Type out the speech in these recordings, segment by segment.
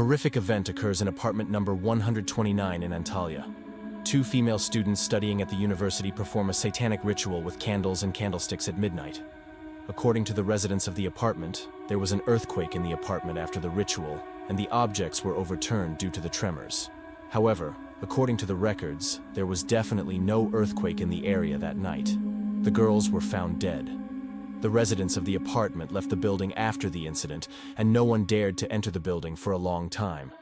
Horrific event occurs in apartment number 129 in Antalya. Two female students studying at the university perform a satanic ritual with candles and candlesticks at midnight. According to the residents of the apartment, there was an earthquake in the apartment after the ritual, and the objects were overturned due to the tremors. However, according to the records, there was definitely no earthquake in the area that night. The girls were found dead. The residents of the apartment left the building after the incident, and no one dared to enter the building for a long time.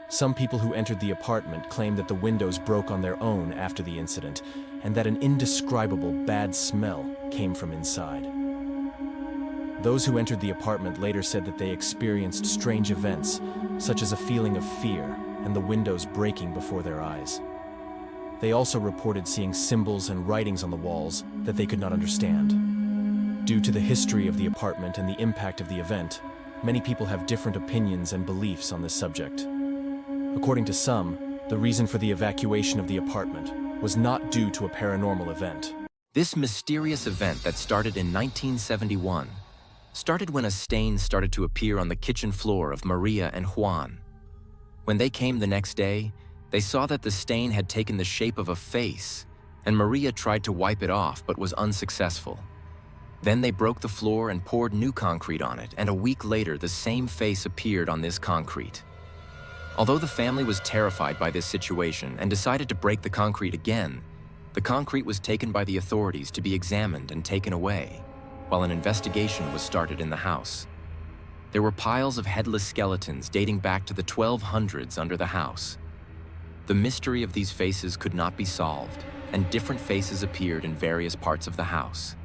Some people who entered the apartment claimed that the windows broke on their own after the incident, and that an indescribable bad smell came from inside. Those who entered the apartment later said that they experienced strange events, such as a feeling of fear and the windows breaking before their eyes. They also reported seeing symbols and writings on the walls that they could not understand. Due to the history of the apartment and the impact of the event, many people have different opinions and beliefs on this subject. According to some, the reason for the evacuation of the apartment was not due to a paranormal event. This mysterious event that started in 1971 started when a stain started to appear on the kitchen floor of Maria and Juan. When they came the next day, they saw that the stain had taken the shape of a face, and Maria tried to wipe it off but was unsuccessful. Then they broke the floor and poured new concrete on it, and a week later the same face appeared on this concrete. Although the family was terrified by this situation and decided to break the concrete again, the concrete was taken by the authorities to be examined and taken away, while an investigation was started in the house. There were piles of headless skeletons dating back to the 1200s under the house. The mystery of these faces could not be solved, and different faces appeared in various parts of the house.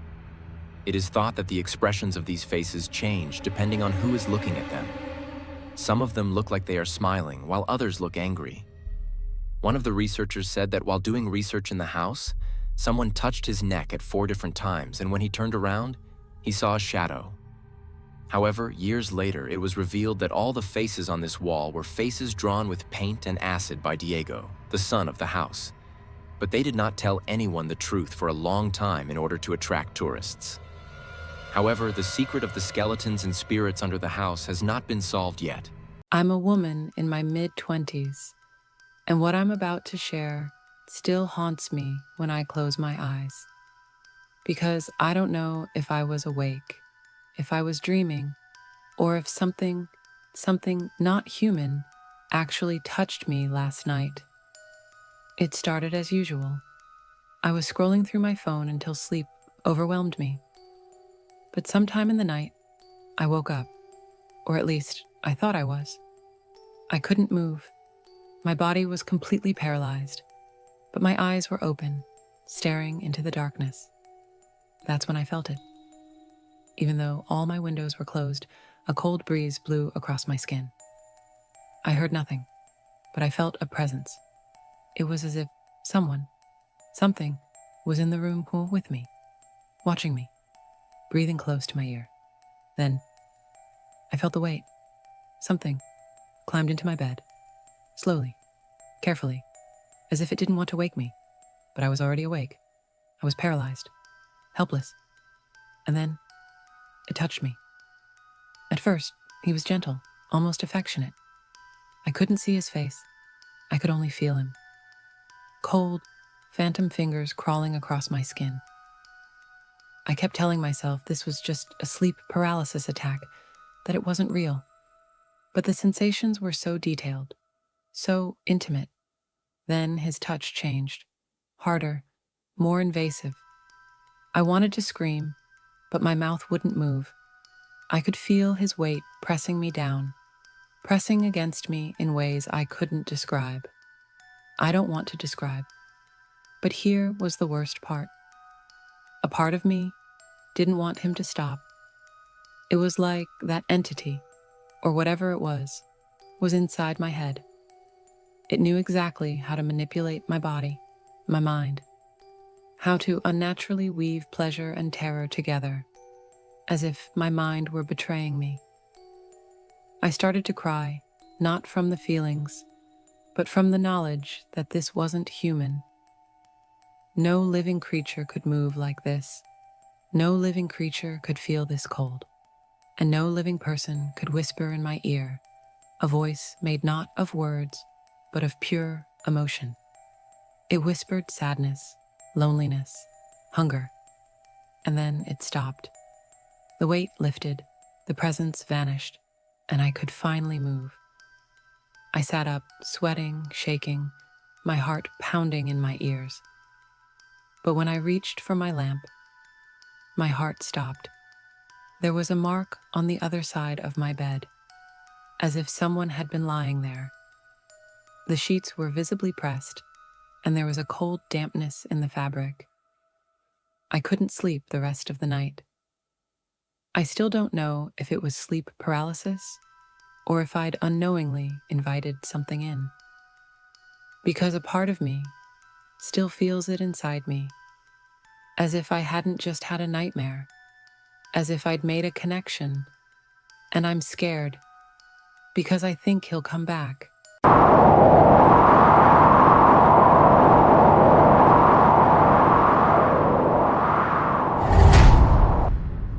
It is thought that the expressions of these faces change depending on who is looking at them. Some of them look like they are smiling, while others look angry. One of the researchers said that while doing research in the house, someone touched his neck at 4 different times, and when he turned around, he saw a shadow. However, years later, it was revealed that all the faces on this wall were faces drawn with paint and acid by Diego, the son of the house. But they did not tell anyone the truth for a long time in order to attract tourists. However, the secret of the skeletons and spirits under the house has not been solved yet. I'm a woman in my mid-20s, and what I'm about to share still haunts me when I close my eyes. Because I don't know if I was awake, if I was dreaming, or if something not human actually touched me last night. It started as usual. I was scrolling through my phone until sleep overwhelmed me. But sometime in the night, I woke up, or at least I thought I was. I couldn't move. My body was completely paralyzed, but my eyes were open, staring into the darkness. That's when I felt it. Even though all my windows were closed, a cold breeze blew across my skin. I heard nothing, but I felt a presence. It was as if something was in the room with me, watching me, breathing close to my ear. Then, I felt the weight. Something climbed into my bed, slowly, carefully, as if it didn't want to wake me, but I was already awake. I was paralyzed, helpless. And then, it touched me. At first, he was gentle, almost affectionate. I couldn't see his face. I could only feel him. Cold, phantom fingers crawling across my skin. I kept telling myself this was just a sleep paralysis attack, that it wasn't real. But the sensations were so detailed, so intimate. Then his touch changed, harder, more invasive. I wanted to scream, but my mouth wouldn't move. I could feel his weight pressing me down, pressing against me in ways I couldn't describe. I don't want to describe. But here was the worst part. A part of me didn't want him to stop. It was like that entity, or whatever it was inside my head. It knew exactly how to manipulate my body, my mind, how to unnaturally weave pleasure and terror together, as if my mind were betraying me. I started to cry, not from the feelings, but from the knowledge that this wasn't human. No living creature could move like this. No living creature could feel this cold. And no living person could whisper in my ear a voice made not of words, but of pure emotion. It whispered sadness, loneliness, hunger, and then it stopped. The weight lifted, the presence vanished, and I could finally move. I sat up, sweating, shaking, my heart pounding in my ears. But when I reached for my lamp, my heart stopped. There was a mark on the other side of my bed, as if someone had been lying there. The sheets were visibly pressed, and there was a cold dampness in the fabric. I couldn't sleep the rest of the night. I still don't know if it was sleep paralysis or if I'd unknowingly invited something in. Because a part of me still feels it inside me, as if I hadn't just had a nightmare, as if I'd made a connection, and I'm scared because I think he'll come back.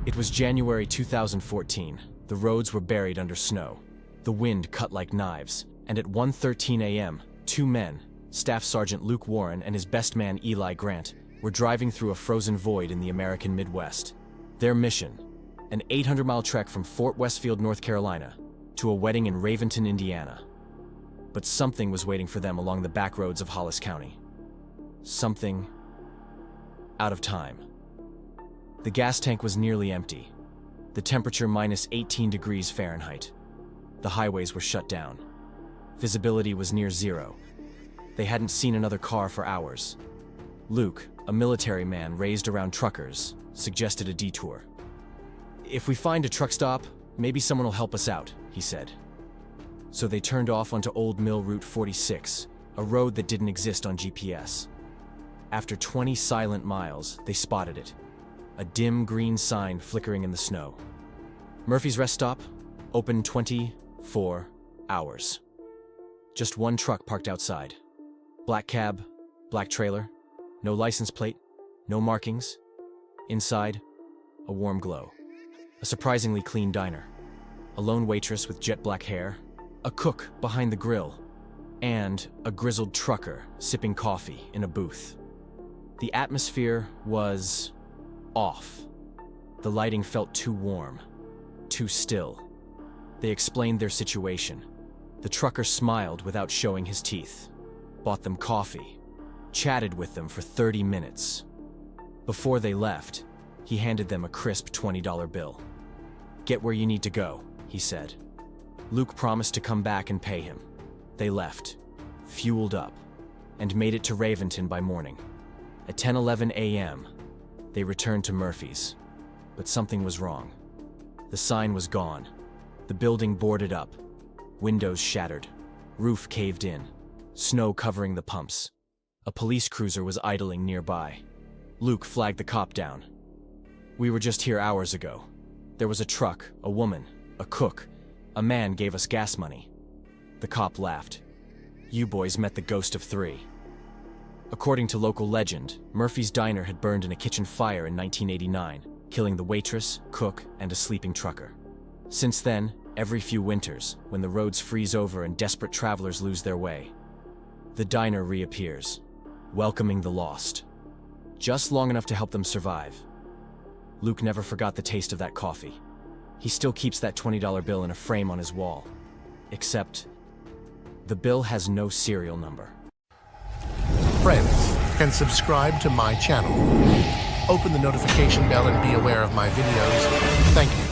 It was January 2014. The roads were buried under snow. The wind cut like knives, and at 1:13 a.m., two men, Staff Sergeant Luke Warren and his best man Eli Grant, were driving through a frozen void in the American Midwest. Their mission, an 800-mile trek from Fort Westfield, North Carolina, to a wedding in Raventon, Indiana. But something was waiting for them along the back roads of Hollis County. Something out of time. The gas tank was nearly empty. The temperature minus 18 degrees Fahrenheit. The highways were shut down. Visibility was near zero. They hadn't seen another car for hours. Luke, a military man raised around truckers, suggested a detour. "If we find a truck stop, maybe someone will help us out," he said. So they turned off onto Old Mill Route 46, a road that didn't exist on GPS. After 20 silent miles, they spotted it. A dim green sign flickering in the snow. Murphy's Rest Stop, open 24 hours. Just one truck parked outside. Black cab, black trailer, no license plate, no markings. Inside, a warm glow. A surprisingly clean diner. A lone waitress with jet black hair, a cook behind the grill, and a grizzled trucker sipping coffee in a booth. The atmosphere was off. The lighting felt too warm, too still. They explained their situation. The trucker smiled without showing his teeth, bought them coffee, chatted with them for 30 minutes. Before they left, he handed them a crisp $20 bill. "Get where you need to go," he said. Luke promised to come back and pay him. They left, fueled up, and made it to Raventon by morning. At 10:11 a.m., they returned to Murphy's, but something was wrong. The sign was gone, the building boarded up, windows shattered, roof caved in, snow covering the pumps. A police cruiser was idling nearby. Luke flagged the cop down. "We were just here hours ago. There was a truck, a woman, a cook. A man gave us gas money." The cop laughed. "You boys met the ghost of three." According to local legend, Murphy's Diner had burned in a kitchen fire in 1989, killing the waitress, cook, and a sleeping trucker. Since then, every few winters, when the roads freeze over and desperate travelers lose their way, the diner reappears, welcoming the lost. Just long enough to help them survive. Luke never forgot the taste of that coffee. He still keeps that $20 bill in a frame on his wall. Except, the bill has no serial number. Friends can subscribe to my channel. Open the notification bell and be aware of my videos. Thank you.